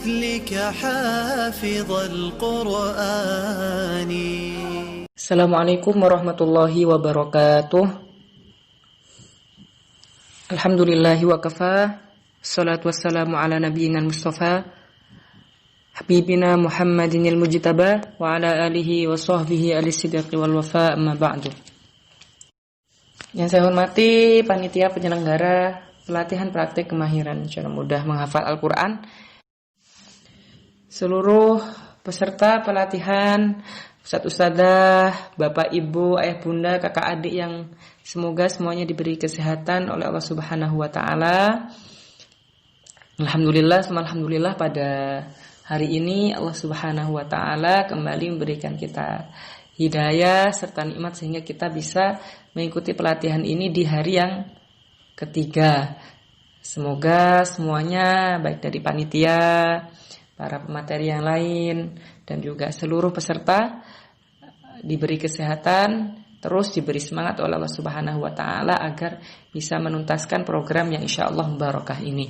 مثلك حافظ القرآن. Assalamualaikum warahmatullahi wabarakatuh. Alhamdulillahi wa kafa. Salatu wassalamu ala nabiyyina Mustafa Habibina Muhammadinil Mujtaba wa ala alihi wa sahbihi alisiddiqi wal wafa, amma ba'du. Yang saya hormati panitia penyelenggara pelatihan praktik kemahiran cara mudah menghafal Al-Quran, seluruh peserta pelatihan, ustadz-ustadzah, bapak ibu, ayah bunda, kakak adik yang semoga semuanya diberi kesehatan oleh Allah Subhanahu wa taala. Alhamdulillah pada hari ini Allah Subhanahu wa taala kembali memberikan kita hidayah serta nikmat sehingga kita bisa mengikuti pelatihan ini di hari yang ketiga. Semoga semuanya baik dari panitia, para pemateri yang lain dan juga seluruh peserta diberi kesehatan, terus diberi semangat oleh Allah Subhanahu wa taala agar bisa menuntaskan program yang insyaallah mubarakah ini.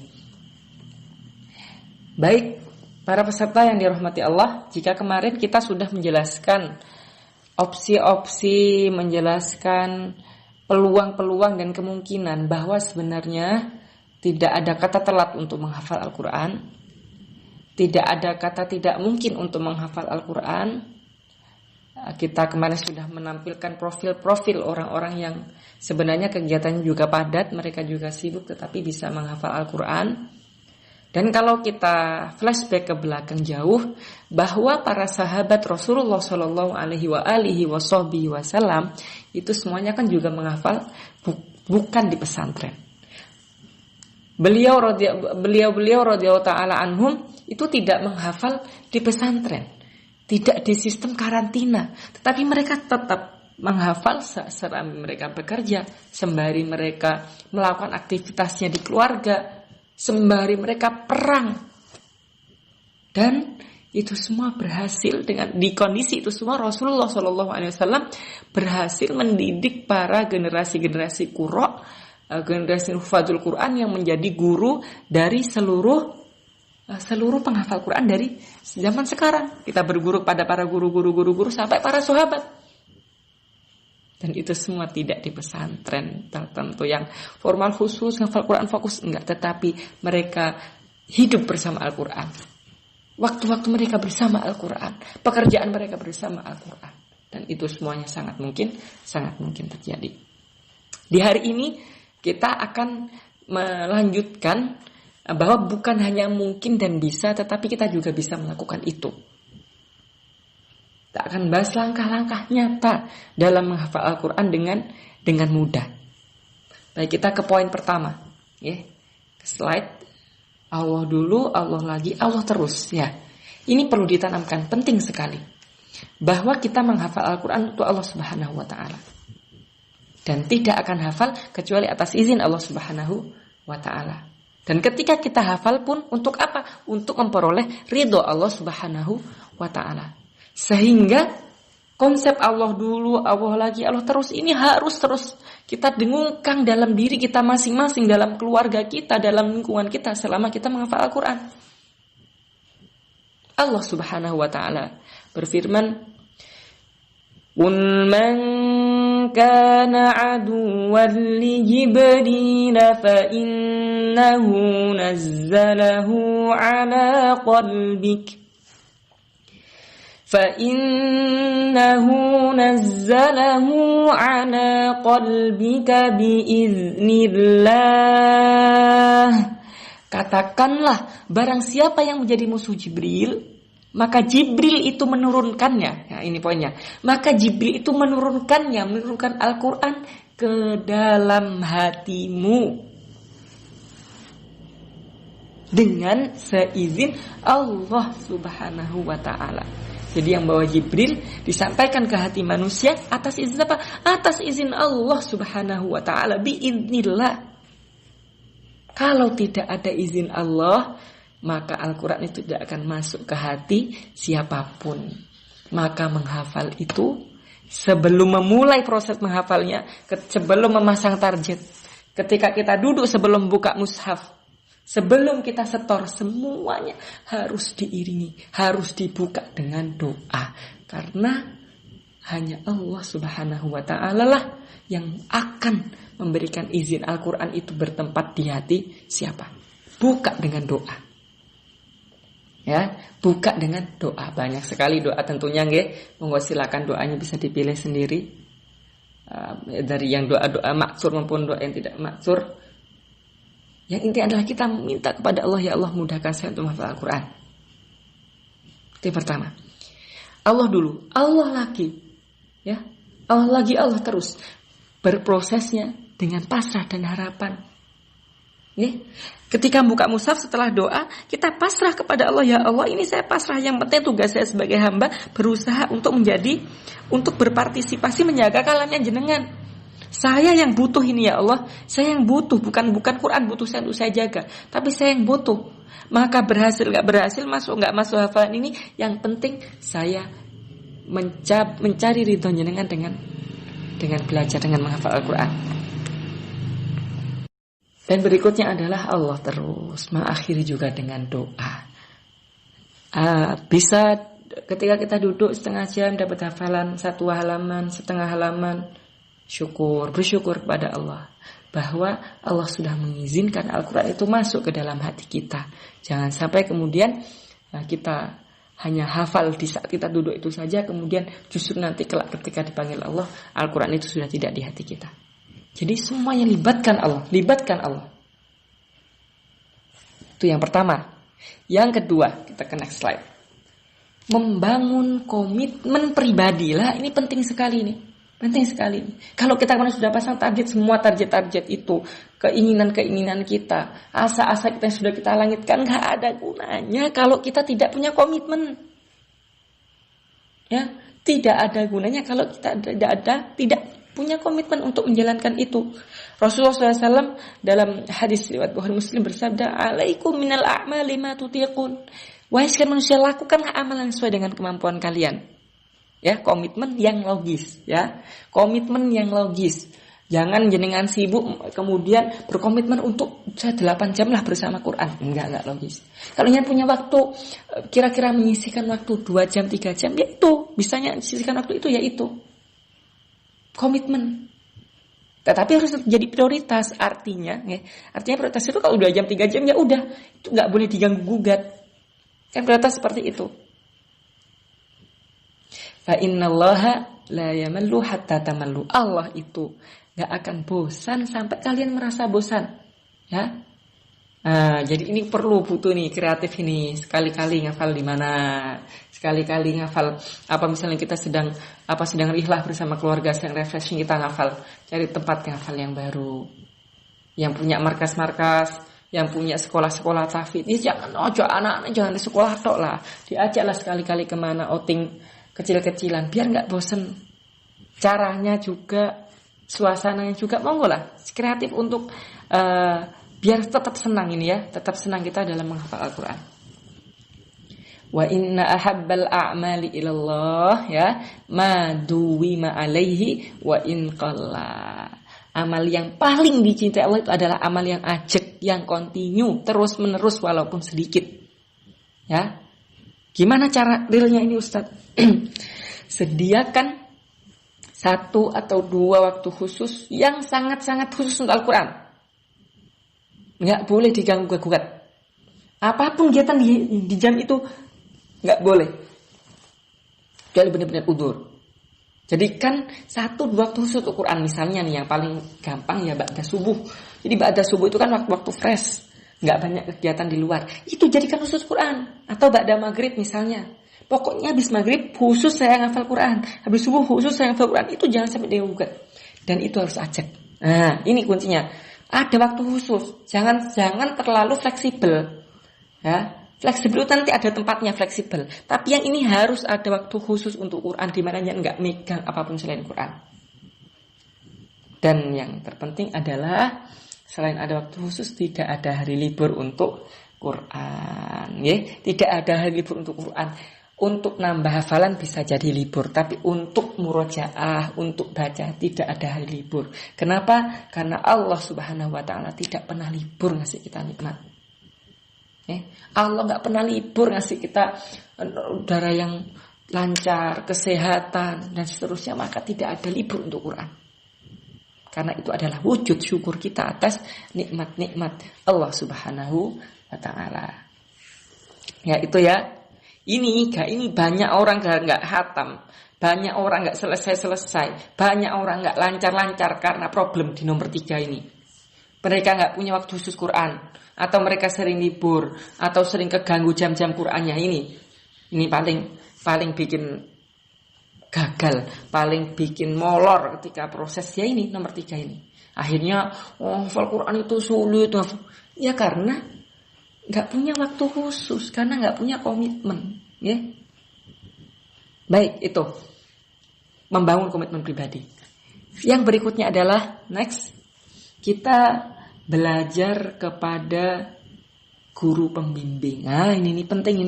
Baik, para peserta yang dirahmati Allah, jika kemarin kita sudah menjelaskan opsi-opsi, menjelaskan peluang-peluang dan kemungkinan bahwa sebenarnya tidak ada kata telat untuk menghafal Al-Quran, tidak ada kata tidak mungkin untuk menghafal Al-Quran. Kita kemarin sudah menampilkan profil-profil orang-orang yang sebenarnya kegiatannya juga padat, mereka juga sibuk tetapi bisa menghafal Al-Quran. Dan kalau kita flashback ke belakang jauh, bahwa para sahabat Rasulullah Shallallahu Alaihi Wasallam itu semuanya kan juga menghafal bukan di pesantren. Beliau radhiyallahu taala anhum itu tidak menghafal di pesantren, tidak di sistem karantina, tetapi mereka tetap menghafal selama mereka bekerja, sembari mereka melakukan aktivitasnya di keluarga, sembari mereka perang. Dan itu semua berhasil di kondisi itu semua Rasulullah SAW berhasil mendidik para generasi-generasi qurra, generasi hufadzul Quran yang menjadi guru dari seluruh penghafal Quran dari zaman sekarang. Kita berguru pada para guru sampai para sahabat. Dan itu semua tidak di pesantren tertentu yang formal khusus menghafal Quran fokus, enggak, tetapi mereka hidup bersama Al-Quran. Waktu-waktu mereka bersama Al-Quran, pekerjaan mereka bersama Al-Quran. Dan itu semuanya sangat mungkin terjadi. Di hari ini kita akan melanjutkan bahwa bukan hanya mungkin dan bisa, tetapi kita juga bisa melakukan itu. Kita akan bahas langkah-langkah nyata dalam menghafal Al-Quran dengan mudah. Baik, kita ke poin pertama. Ke slide. Allah dulu, Allah lagi, Allah terus. Ini perlu ditanamkan, penting sekali. Bahwa kita menghafal Al-Quran untuk Allah Subhanahu wa ta'ala. Dan tidak akan hafal kecuali atas izin Allah Subhanahu wa ta'ala. Dan ketika kita hafal pun untuk apa? Untuk memperoleh ridho Allah Subhanahu wa ta'ala. Sehingga konsep Allah dulu, Allah lagi, Allah terus ini harus terus kita dengungkan dalam diri kita masing-masing, dalam keluarga kita, dalam lingkungan kita selama kita menghafal Al-Quran. Allah Subhanahu wa ta'ala berfirman, "Qul man kana aduwwan li Jibril fa innahu nazzalahu ala qalbik فَإِنَّهُ نَزَّلَهُ عَلَى قَلْبِكَ بِإِذْنِ اللَّهِ." Katakanlah, barang siapa yang menjadi musuh Jibril, maka Jibril itu menurunkannya. Ini poinnya. Maka Jibril itu menurunkan Al-Quran ke dalam hatimu dengan seizin Allah Subhanahu wa ta'ala. Jadi yang bawa Jibril disampaikan ke hati manusia atas izin apa? Atas izin Allah Subhanahu wa ta'ala, biiznillah. Kalau tidak ada izin Allah, maka Al-Quran itu tidak akan masuk ke hati siapapun. Maka menghafal itu, sebelum memulai proses menghafalnya, sebelum memasang target, ketika kita duduk sebelum buka mushaf, Sebelum kita setor, semuanya harus diiringi, harus dibuka dengan doa. Karena hanya Allah Subhanahu wa ta'ala lah yang akan memberikan izin Al-Quran itu bertempat di hati siapa? Buka dengan doa. Ya, buka dengan doa. Banyak sekali doa tentunya nggih. Monggo silakan doanya bisa dipilih sendiri. Dari yang doa-doa maksur maupun doa yang tidak maksur. Yang inti adalah kita minta kepada Allah, ya Allah mudahkan saya untuk menghafal Al-Quran. Itu yang pertama. Allah dulu, Allah lagi, ya, Allah lagi, Allah terus. Berprosesnya dengan pasrah dan harapan. Ya. Ketika buka mushaf setelah doa, kita pasrah kepada Allah, ya Allah ini saya pasrah. Yang penting tugas saya sebagai hamba berusaha untuk berpartisipasi menjaga kalamnya jenengan. Saya yang butuh ini ya Allah, saya yang butuh, bukan Quran butuh saya untuk saya jaga, tapi saya yang butuh. Maka berhasil gak berhasil, masuk gak masuk hafalan ini, yang penting saya mencari ridho jenengan dengan belajar, dengan menghafal Al-Quran. Dan berikutnya adalah Allah terus mengakhiri juga dengan doa. Bisa ketika kita duduk setengah jam dapat hafalan 1 halaman, setengah halaman, bersyukur kepada Allah bahwa Allah sudah mengizinkan Al-Quran itu masuk ke dalam hati kita. Jangan sampai kemudian kita hanya hafal di saat kita duduk itu saja, kemudian justru nanti kelak ketika dipanggil Allah, Al-Quran itu sudah tidak di hati kita. Jadi semuanya libatkan Allah. Itu yang pertama. Yang kedua, kita ke next slide. Membangun komitmen pribadi lah, ini penting sekali nih. Penting sekali. Kalau kita sudah pasang target, semua target-target itu, keinginan-keinginan kita, asa-asa kita yang sudah kita langitkan, gak ada gunanya kalau kita tidak punya komitmen. Ya, tidak ada gunanya kalau kita tidak punya komitmen untuk menjalankan itu. Rasulullah SAW dalam hadis riwayat Bukhari Muslim bersabda, "Alaikum minal a'mali ma tutiqun." Wahai sekalian manusia, lakukanlah amalan sesuai dengan kemampuan kalian. Ya, komitmen yang logis, ya. Komitmen yang logis. Jangan jenengan sibuk kemudian berkomitmen untuk saya 8 jam lah bersama Quran. Enggak logis. Kalau yang punya waktu kira-kira menyisihkan waktu 2 jam, 3 jam, ya itu, bisanya sisihkan waktu itu, ya itu. Komitmen. Tetapi harus jadi prioritas, artinya prioritas itu kalau 2 jam, 3 jam ya udah, itu enggak boleh diganggu gugat. Kan prioritas seperti itu. Fa innallaha la yamallu hatta tamallu. Allah itu gak akan bosan sampai kalian merasa bosan. Ya. Jadi ini butuh nih kreatif ini. Sekali-kali ngafal di mana? Sekali-kali ngafal apa, misalnya kita sedang rihlah bersama keluarga, sedang refreshing, kita ngafal. Cari tempat ngafal yang baru. Yang punya markas-markas, yang punya sekolah-sekolah tahfidz. Ini anak-anak jangan di sekolah tok lah. Diajaklah sekali-kali kemana outing kecil-kecilan biar nggak bosen. Caranya juga, suasananya juga, monggo lah kreatif untuk biar tetap senang ini ya, tetap senang kita dalam menghafal Al-Quran. Wa inna ahabbal a'mali ilallah ya ma duwima alaihi wa in qalla. Amal yang paling dicintai Allah itu adalah amal yang ajek, yang kontinu, terus menerus walaupun sedikit. Ya. Gimana cara realnya ini Ustaz? Sediakan 1 atau 2 waktu khusus yang sangat-sangat khusus untuk Al-Quran. Nggak boleh diganggu-gugat. Apapun kegiatan di jam itu nggak boleh. Kecuali benar-benar udzur. Jadikan 1-2 waktu khusus untuk Quran. Misalnya nih yang paling gampang ya ba'da subuh. Jadi ba'da subuh itu kan waktu fresh. Nggak banyak kegiatan di luar. Itu jadikan khusus Quran. Atau ba'da maghrib misalnya. Pokoknya habis maghrib khusus saya ngafal Quran. Habis subuh khusus saya ngafal Quran. Itu jangan sampai digugat. Dan itu harus ajak. Nah ini kuncinya. Ada waktu khusus. Jangan terlalu fleksibel. Ya. Fleksibel itu nanti ada tempatnya fleksibel. Tapi yang ini harus ada waktu khusus untuk Quran. Dimananya enggak megang apapun selain Quran. Dan yang terpenting adalah selain ada waktu khusus, tidak ada hari libur untuk Quran. Ya, tidak ada hari libur untuk Quran. Untuk nambah hafalan bisa jadi libur, tapi untuk murojaah, untuk baca tidak ada hari libur. Kenapa? Karena Allah Subhanahu wa taala tidak pernah libur ngasih kita nikmat. Allah nggak pernah libur ngasih kita udara yang lancar, kesehatan dan seterusnya, maka tidak ada libur untuk Quran. Karena itu adalah wujud syukur kita atas nikmat-nikmat Allah Subhanahu wa taala. Ya itu ya. Ini banyak orang nggak hatam, banyak orang nggak selesai, banyak orang nggak lancar-lancar karena problem di nomor 3 ini. Mereka nggak punya waktu khusus Quran, atau mereka sering libur, atau sering keganggu jam-jam Qurannya ini. Ini paling bikin gagal, paling bikin molor ketika proses ya ini nomor 3 ini. Akhirnya, hafal Quran itu sulit, ya karena nggak punya waktu khusus, karena nggak punya komitmen, ya. Baik, itu membangun komitmen pribadi. Yang berikutnya adalah next, kita belajar kepada guru pembimbing. Nah, ini penting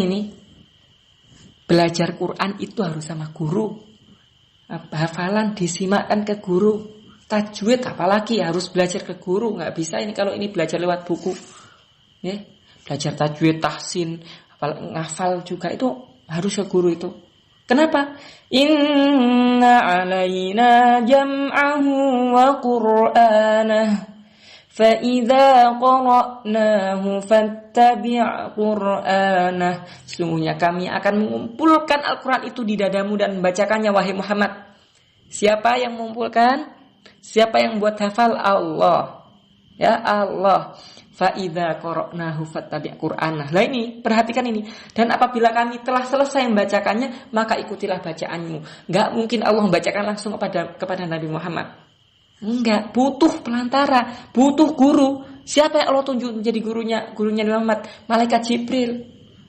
ini. Belajar Quran itu harus sama guru. Hafalan disimakkan ke guru. Tajwid apalagi harus belajar ke guru. Nggak bisa ini kalau ini belajar lewat buku. Ya, belajar tajwid, tahsin, ngafal juga itu harus ke guru itu. Kenapa? Inna alaina jam'ahu wa qur'anah fa idza qara'nahu fattabi' qur'anah. Sungguhnya kami akan mengumpulkan Al-Qur'an itu di dadamu dan membacakannya wahai Muhammad. Siapa yang mengumpulkan? Siapa yang buat hafal? Allah. Ya Allah. Fa'idha qara'nahu fattabi' qur'anah. Lah ini, perhatikan ini. Dan apabila kami telah selesai membacakannya, maka ikutilah bacaanmu. Enggak mungkin Allah membacakan langsung kepada Nabi Muhammad. Enggak, butuh pelantara, butuh guru. Siapa yang Allah tunjuk menjadi gurunya Nabi Muhammad? Malaikat Jibril.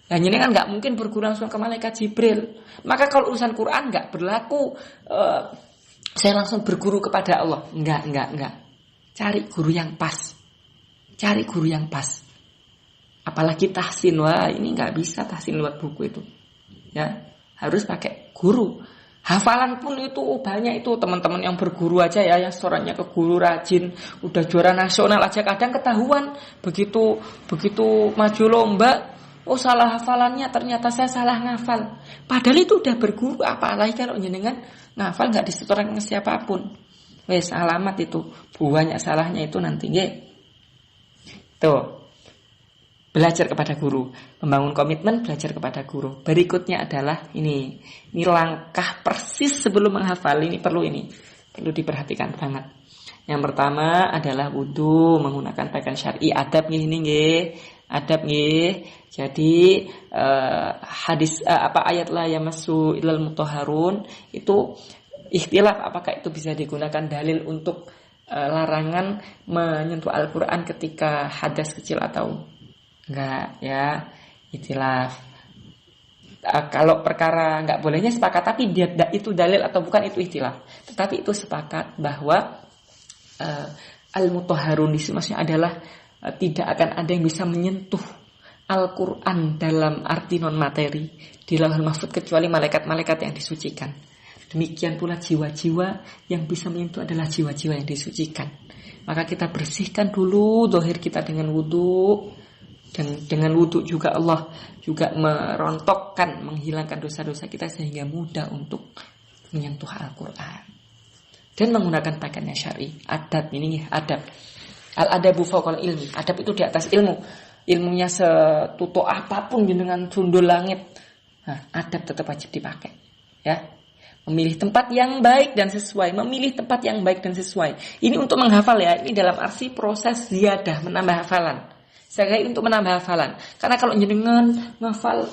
Nah, ini kan enggak mungkin berguru langsung ke malaikat Jibril. Maka kalau urusan Quran enggak berlaku saya langsung berguru kepada Allah. Enggak. Cari guru yang pas. Apalagi tahsin, wah ini nggak bisa tahsin lewat buku itu. Ya, harus pakai guru. Hafalan pun itu banyak itu teman-teman yang berguru aja ya, yang setorannya ke guru rajin, udah juara nasional aja kadang ketahuan. Begitu maju lomba, salah hafalannya, ternyata saya salah ngafal. Padahal itu udah berguru, apalagi kalau jenengan ngafal nggak disetoran ke siapapun. Wes alamat itu banyak salahnya itu nanti nggih. Tuh, belajar kepada guru, membangun komitmen belajar kepada guru. Berikutnya adalah ini langkah persis sebelum menghafal. Ini perlu diperhatikan banget. Yang pertama adalah wudu menggunakan pakaian syar'i. Adab nggih. Jadi hadis ayat la yamassu ilal mutahharun itu ikhtilaf apakah itu bisa digunakan dalil untuk larangan menyentuh Al-Quran ketika hadas kecil atau enggak ya, ikhtilaf. Kalau perkara enggak bolehnya sepakat, tapi dia itu dalil atau bukan itu ikhtilaf. Tetapi itu sepakat bahwa al-mutahharun di sini maksudnya adalah tidak akan ada yang bisa menyentuh Al-Quran dalam arti non materi di Lauhul Mahfuz kecuali malaikat-malaikat yang disucikan. Demikian pula jiwa-jiwa yang bisa menyentuh adalah jiwa-jiwa yang disucikan. Maka kita bersihkan dulu zahir kita dengan wudu. Dan dengan wudu juga Allah juga merontokkan, menghilangkan dosa-dosa kita sehingga mudah untuk menyentuh Al-Quran. Dan menggunakan pakaian syar'i. Adab ini adab. Al-adabu fawqal ilmi. Adab itu di atas ilmu. Ilmunya setutuk apapun dengan sundul langit. Nah, adab tetap wajib dipakai. Ya. Memilih tempat yang baik dan sesuai. Ini untuk menghafal ya. Ini dalam arti proses ziyadah, menambah hafalan. Sekali untuk menambah hafalan. Karena kalau jenengan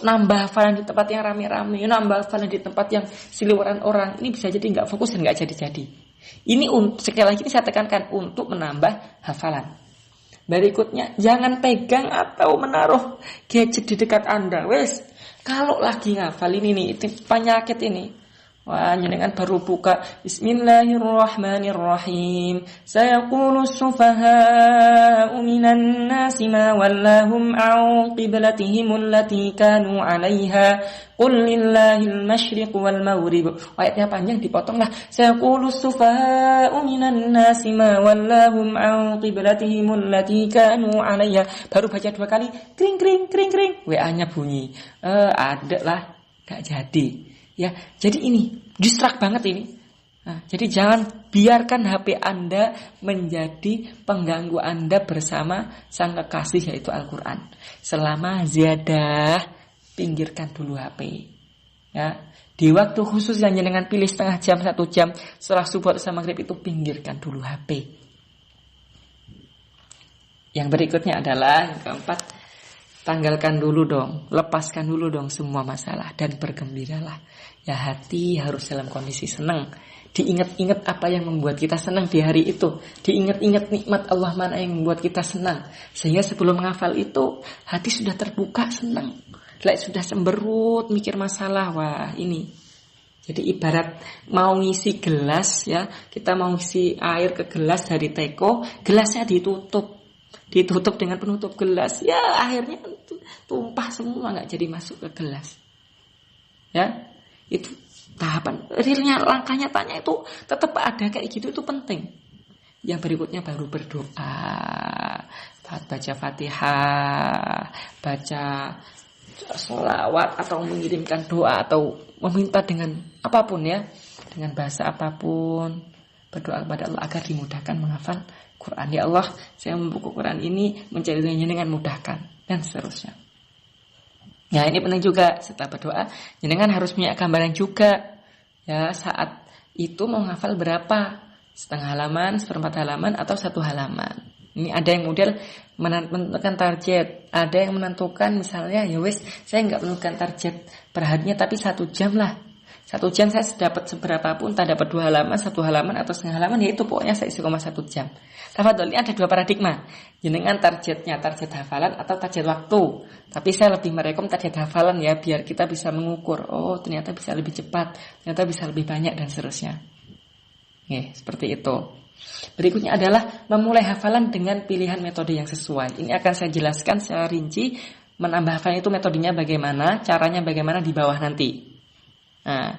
nambah hafalan di tempat yang rame-rame, nambah hafalan di tempat yang seliweran orang, ini bisa jadi nggak fokus dan nggak jadi-jadi. Ini sekali lagi saya tekankan untuk menambah hafalan. Berikutnya, jangan pegang atau menaruh gadget di dekat Anda. Kalau lagi ngafal ini nih, penyakit ini. Wah, jenengan baru buka Bismillahirrahmanirrahim. Sayaqulu as-sufaha'u minan nasi ma wallahum 'an qiblatihim allati kanu 'alaiha. Qul lillahil masyriq wal maghrib. Ayatnya panjang dipotonglah. Sayaqulu as-sufaha'u minan nasi ma wallahum 'an qiblatihim allati kanu 'alaiha. Baru baca 2 kali, kring kring kring kring. WA-nya bunyi. Ada lah, enggak jadi. Ya, jadi ini distrak banget ini. Nah, jadi jangan biarkan HP Anda menjadi pengganggu Anda bersama sang kekasih yaitu Al-Quran. Selama ziyadah, pinggirkan dulu HP. Ya, di waktu khusus yang jenengan pilih setengah jam, 1 jam setelah subuh atau maghrib itu pinggirkan dulu HP. Yang berikutnya adalah yang keempat, tanggalkan dulu dong, lepaskan dulu dong semua masalah dan bergembiralah. Ya, hati harus dalam kondisi senang. Diingat-ingat apa yang membuat kita senang di hari itu. Diingat-ingat nikmat Allah mana yang membuat kita senang. Sehingga sebelum menghafal itu, hati sudah terbuka senang. Like sudah semberut mikir masalah, wah ini. Jadi ibarat mau ngisi gelas ya, kita mau ngisi air ke gelas dari teko, gelasnya ditutup dengan penutup gelas, ya akhirnya tumpah semua, nggak jadi masuk ke gelas. Ya, itu tahapan realnya, langkahnya tanya itu tetap ada kayak gitu, itu penting. Yang berikutnya baru berdoa, baca Fatihah, baca sholawat atau mengirimkan doa atau meminta dengan apapun ya, dengan bahasa apapun, berdoa kepada Allah agar dimudahkan menghafal Quran. Ya Allah, saya membuku Quran ini mencari dengan mudahkan, dan seterusnya. Ya, ini penting juga. Setelah berdoa, jenengan harus punya gambaran juga. Ya, saat itu mau menghafal berapa? Setengah halaman, seperempat halaman, atau 1 halaman. Ini ada yang model menentukan target. Ada yang menentukan misalnya, ya wes, saya nggak menentukan target per harinya, tapi 1 jam lah. 1 jam saya dapat seberapa pun, tak dapat 2 halaman, 1 halaman atau setengah halaman, ya itu pokoknya saya isi 1 jam. Tafadhol, ini ada 2 paradigma. Jenengan targetnya target hafalan atau target waktu. Tapi saya lebih merekom target hafalan ya, biar kita bisa mengukur. Oh, ternyata bisa lebih cepat, ternyata bisa lebih banyak, dan seterusnya. Oke, seperti itu. Berikutnya adalah memulai hafalan dengan pilihan metode yang sesuai. Ini akan saya jelaskan secara rinci. Menambah hafalan itu metodenya bagaimana, caranya bagaimana di bawah nanti. Nah,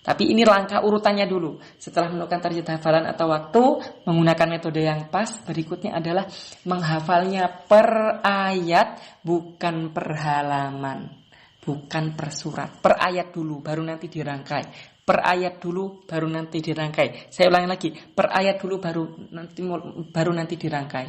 tapi ini langkah urutannya dulu. Setelah menentukan target hafalan atau waktu, menggunakan metode yang pas, berikutnya adalah menghafalnya per ayat, bukan per halaman, bukan per surat. Per ayat dulu, baru nanti dirangkai. Per ayat dulu, baru nanti dirangkai. Saya ulangi lagi, per ayat dulu, baru nanti dirangkai.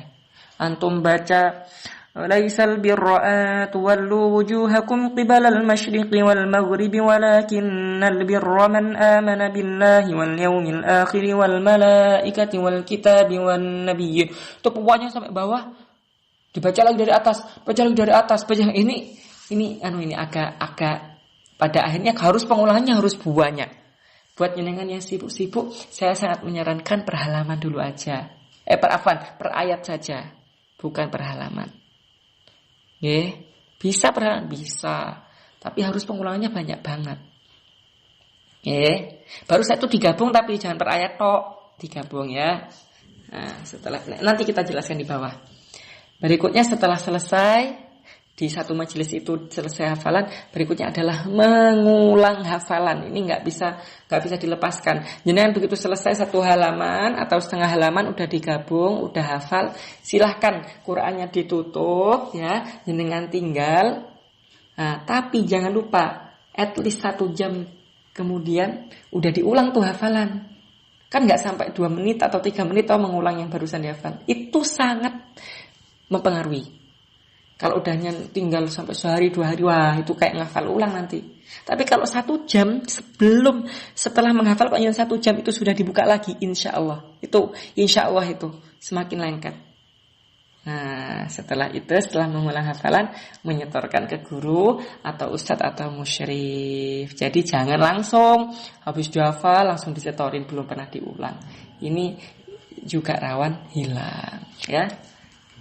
Antum baca, laisal birra tuwallu wujuhakum qibalal masyriqi wal maghribi walakinnal birra man amana billahi wal yawmil akhir wal malaikati wal kitabi wan nabiyyin. Itu pokoknya sampai bawah. Dibaca lagi dari atas, baca lagi dari atas, baca ini agak pada akhirnya harus pengulangannya harus banyak. Buat jenengan yang sibuk-sibuk, saya sangat menyarankan per halaman dulu aja. Per ayat saja, bukan per halaman. Bisa per halaman, bisa. Tapi harus pengulangannya banyak banget. Baru satu digabung, tapi jangan per ayat tok, digabung ya. Nah, nanti kita jelaskan di bawah. Berikutnya setelah selesai di satu majelis itu selesai hafalan, berikutnya adalah mengulang hafalan. Ini nggak bisa dilepaskan. Jenengan begitu selesai 1 halaman atau setengah halaman udah digabung, udah hafal, silahkan Qurannya ditutup ya, jenengan tinggal. Nah, tapi jangan lupa at least 1 jam kemudian udah diulang tuh hafalan. Kan nggak sampai 2 menit atau 3 menit atau mengulang yang barusan dihafal. Itu sangat mempengaruhi. Kalau udahnya tinggal sampai sehari 2 hari, wah itu kayak ngafal ulang nanti. Tapi kalau 1 jam setelah menghafal, kalau 1 jam itu sudah dibuka lagi, insya Allah itu semakin lengket. Nah, setelah mengulang hafalan, menyetorkan ke guru atau ustadz atau musyrif. Jadi jangan langsung habis dihafal langsung disetorin, belum pernah diulang. Ini juga rawan hilang, ya.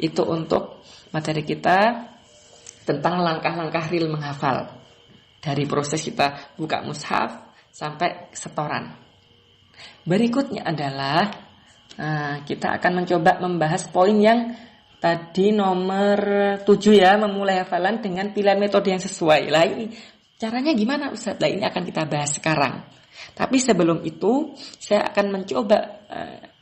Itu untuk materi kita tentang langkah-langkah real menghafal. Dari proses kita buka mushaf, sampai setoran. Berikutnya adalah kita akan mencoba membahas poin yang tadi nomor 7 ya, memulai hafalan dengan pilihan metode yang sesuai. Lah ini caranya gimana Ustaz? Lah ini akan kita bahas sekarang. Tapi sebelum itu saya akan mencoba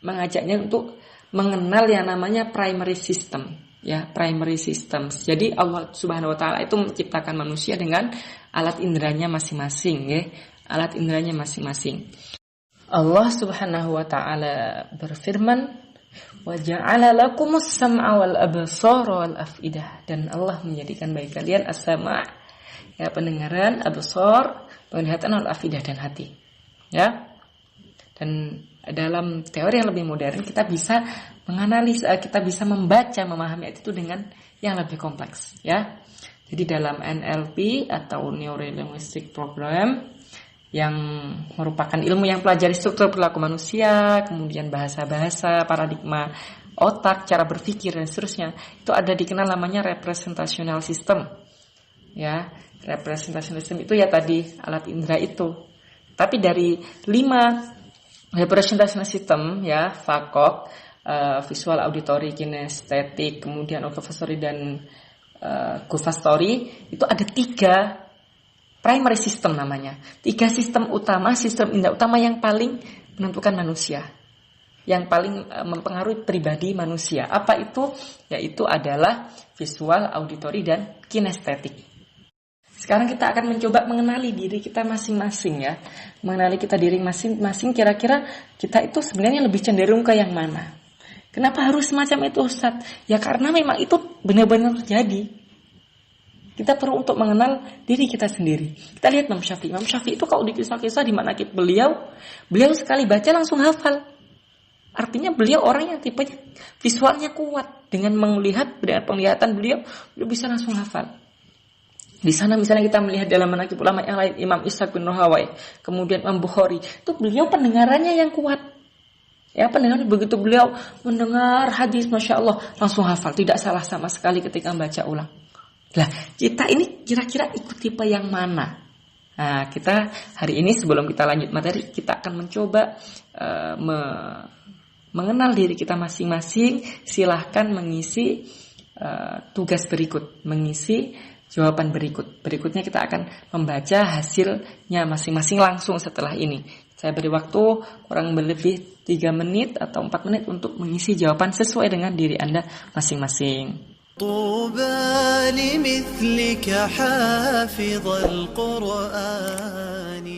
mengajaknya untuk mengenal yang namanya primary system ya, primary systems. Jadi Allah Subhanahu wa taala itu menciptakan manusia dengan alat inderanya masing-masing ya, alat inderanya masing-masing. Allah Subhanahu wa taala berfirman, "Wa ja'ala lakumus sam'a wal absara wal afidah." Dan Allah menjadikan bagi kalian as-sama' ya, pendengaran, absar, penglihatan, wal afidah, dan hati. Ya. Dan dalam teori yang lebih modern kita bisa menganalisa, kita bisa membaca, memahami itu dengan yang lebih kompleks ya. Jadi dalam NLP atau Neuro Linguistic Program yang merupakan ilmu yang pelajari struktur perilaku manusia, kemudian bahasa-bahasa, paradigma otak, cara berpikir dan seterusnya, itu ada dikenal namanya representational system. Ya, representational system itu ya tadi alat indera itu. Tapi dari 5 representational system ya, VAKOK, visual, auditory, kinestetik, kemudian olfactory dan gustatori, itu ada 3 primary system namanya. 3 sistem utama, sistem indera utama yang paling menentukan manusia, yang paling mempengaruhi pribadi manusia. Apa itu? Yaitu adalah visual, auditory, dan kinestetik. Sekarang kita akan mencoba mengenali diri kita masing-masing ya. Mengenali kita diri masing-masing, kira-kira kita itu sebenarnya lebih cenderung ke yang mana. Kenapa harus semacam itu Ustaz? Ya karena memang itu benar-benar terjadi. Kita perlu untuk mengenal diri kita sendiri. Kita lihat Imam Syafi'i. Imam Syafi'i itu kalau di kisah-kisah di manaqib beliau sekali baca langsung hafal. Artinya beliau orang yang tipenya visualnya kuat. Dengan melihat, dengan penglihatan beliau bisa langsung hafal. Di sana misalnya kita melihat dalam manaqib ulama yang lain, Imam Ishaq bin Rahawai, kemudian Imam Bukhari, itu beliau pendengarannya yang kuat. Ya, pendengar begitu beliau mendengar hadis, Masya Allah, langsung hafal. Tidak salah sama sekali ketika membaca ulang. Nah, kita ini kira-kira ikut tipe yang mana? Nah, kita hari ini sebelum kita lanjut materi, kita akan mencoba mengenal diri kita masing-masing. Silahkan mengisi tugas berikut, mengisi jawaban berikut. Berikutnya kita akan membaca hasilnya masing-masing langsung setelah ini. Saya beri waktu kurang lebih 3 menit atau 4 menit untuk mengisi jawaban sesuai dengan diri Anda masing-masing. طوبى لمثلك حافظ القرآن